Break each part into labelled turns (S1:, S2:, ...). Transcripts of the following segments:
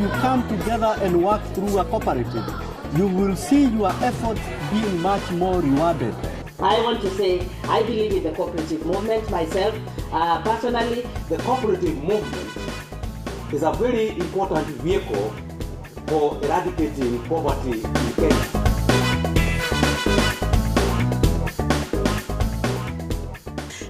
S1: you come together and work through a cooperative, you will see your efforts being much more rewarded.
S2: I want to say I believe in the cooperative movement myself. Personally,
S3: the cooperative movement is a very important vehicle for eradicating poverty in Kenya.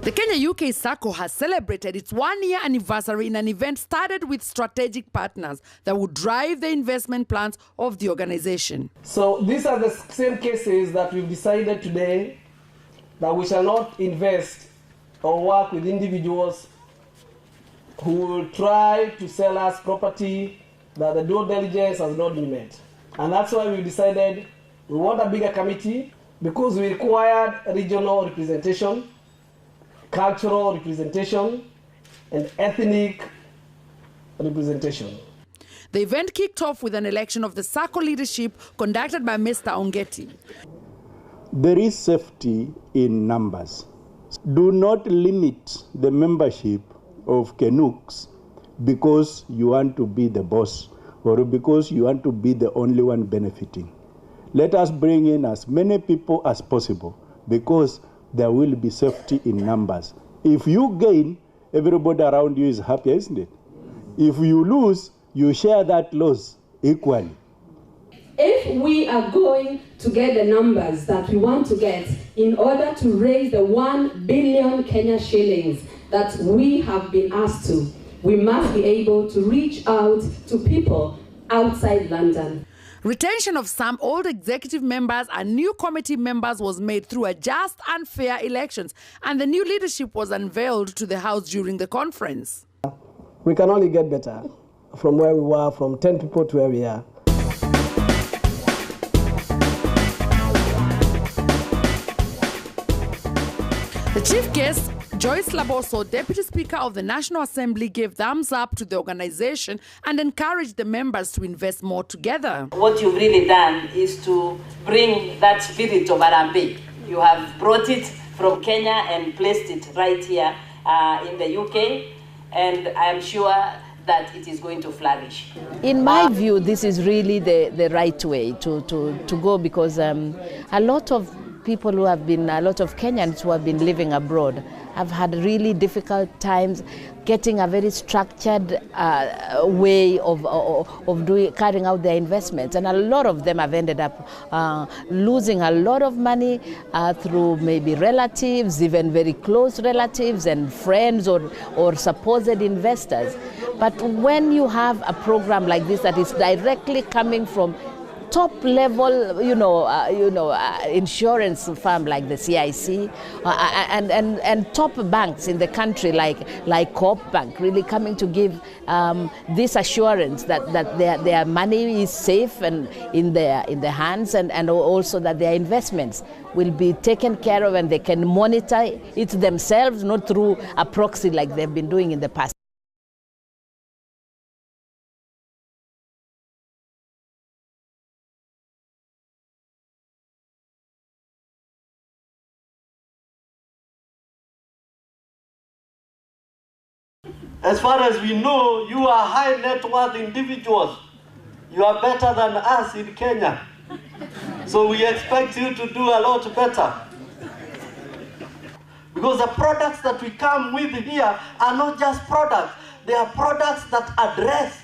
S4: The Kenya UK Sacco has celebrated its one-year anniversary in an event started with strategic partners that would drive the investment plans of the organization.
S5: So these are the same cases that we've decided today that we shall not invest or work with individuals who will try to sell us property that the due diligence has not been met. And that's why we decided we want a bigger committee because we required regional representation, cultural representation, and ethnic representation.
S4: The event kicked off with an election of the Sacco leadership conducted by Mr. Ongeti.
S1: There is safety in numbers. Do not limit the membership of Kenuks because you want to be the boss or because you want to be the only one benefiting. Let us bring in as many people as possible because there will be safety in numbers. If you gain, everybody around you is happy, isn't it? If you lose, you share that loss equally.
S6: If we are going to get the numbers that we want to get in order to raise the 1 billion Kenya shillings that we have been asked to, we must be able to reach out to people outside London.
S4: Retention of some old executive members and new committee members was made through a just and fair elections, and the new leadership was unveiled to the House during the conference.
S5: We can only get better from where we were, from 10 people to where we are.
S4: The chief guest, Joyce Laboso, Deputy Speaker of the National Assembly, gave thumbs up to the organization and encouraged the members to invest more together.
S2: what you've really done is to bring that spirit of Arambe. You have brought it from Kenya and placed it right here in the UK, and I am sure that it is going to flourish.
S7: In my view, this is really the right way to go because a lot of people who have been, a lot of Kenyans who have been living abroad have had really difficult times getting a very structured way of carrying out their investments. And a lot of them have ended up losing a lot of money through maybe relatives, even very close relatives and friends or supposed investors. But when you have a program like this that is directly coming from top level, insurance firm like the CIC and top banks in the country like Coop Bank really coming to give this assurance that their money is safe and in their hands and also that their investments will be taken care of and they can monitor it themselves, not through a proxy like they've been doing in the past.
S8: As far as we know, you are high net worth individuals. You are better than us in Kenya. So we expect you to do a lot better. Because the products that we come with here are not just products. They are products that address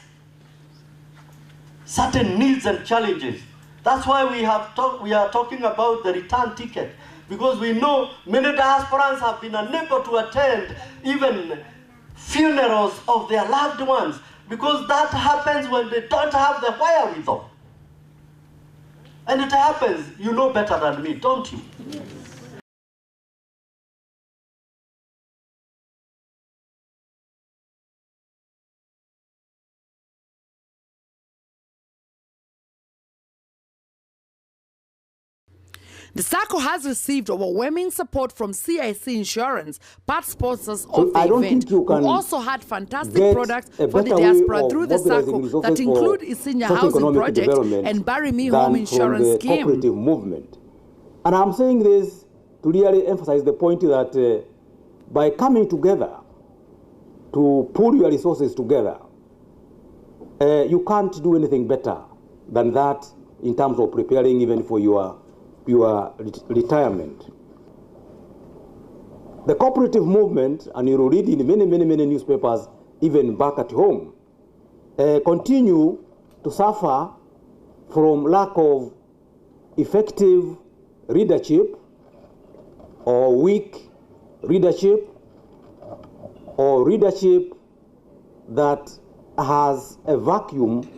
S8: certain needs and challenges. That's why we are talking about the return ticket. Because we know many diasporans have been unable to attend even funerals of their loved ones, because that happens when they don't have the wherewithal. And it happens, you know better than me, don't you? Yes.
S4: The Sacco has received overwhelming support from CIC Insurance, part sponsors of the event, who also had fantastic products for the diaspora through the Sacco that include Isinya Housing Project and Bury Me Home Insurance Scheme.
S3: Cooperative movement. And I'm saying this to really emphasize the point that by coming together to pool your resources together, you can't do anything better than that in terms of preparing even for your retirement. The cooperative movement, and you will read in many newspapers, even back at home, continue to suffer from lack of effective leadership or weak leadership or leadership that has a vacuum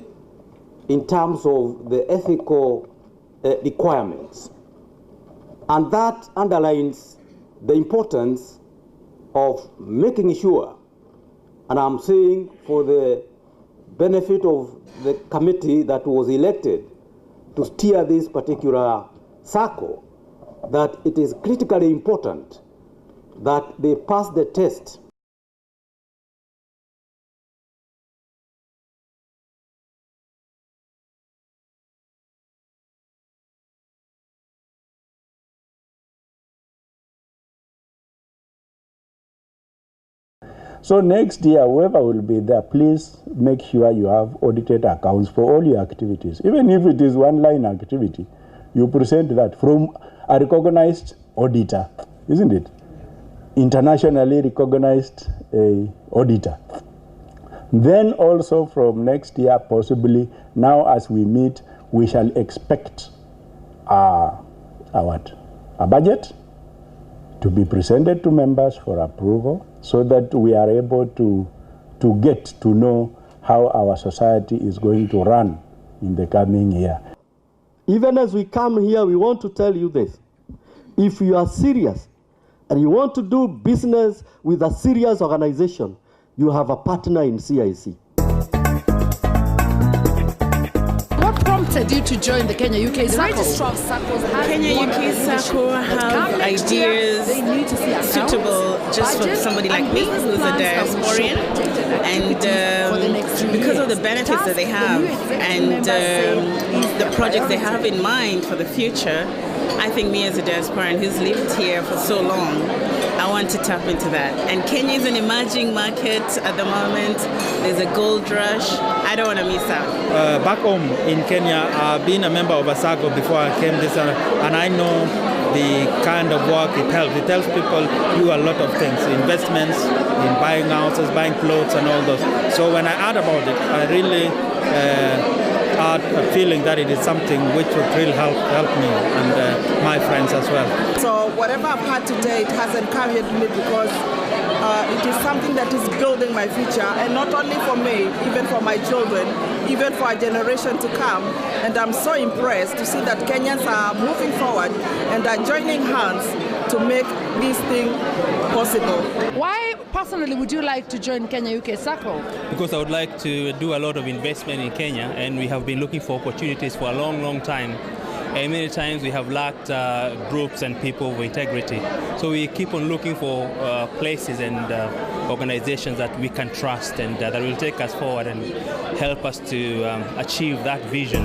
S3: in terms of the ethical requirements. And that underlines the importance of making sure, and I'm saying for the benefit of the committee that was elected to steer this particular SACCO, that it is critically important that they pass the test.
S1: So next year, whoever will be there, please make sure you have audited accounts for all your activities. Even if it is one-line activity, you present that from a recognized auditor, isn't it? Internationally recognized auditor. Then also from next year, possibly, now as we meet, we shall expect a budget to be presented to members for approval, so that we are able to get to know how our society is going to run in the coming year.
S8: Even as we come here, we want to tell you this. If you are serious and you want to do business with a serious organization, you have a partner in CIC.
S4: You to join the Kenya Uk Sacco.
S9: Kenya Uk Sacco have ideas suitable just for somebody like me, who's a diasporian, and because of the benefits that they have and the projects they have in mind for the future, I think me as a diasporian who's lived here for so long, I want to tap into that. And Kenya is an emerging market at the moment. There's a gold rush. I don't want to miss out.
S10: Back home in Kenya, I've been a member of a SACCO before I came this, and I know the kind of work it helps. It helps people do a lot of things, investments, in buying houses, buying clothes and all those. So when I heard about it, I really had a feeling that it is something which would really help me and my friends as well.
S11: So whatever I've had today, it has encouraged me because it is something that is building my future, and not only for me, even for my children, even for a generation to come. And I'm so impressed to see that Kenyans are moving forward and are joining hands to make this thing possible.
S4: Why personally would you like to join Kenya Uk Sacco?
S12: Because I would like to do a lot of investment in Kenya, and we have been looking for opportunities for a long time. And many times we have lacked groups and people with integrity. So we keep on looking for places and organizations that we can trust and that will take us forward and help us to achieve that vision.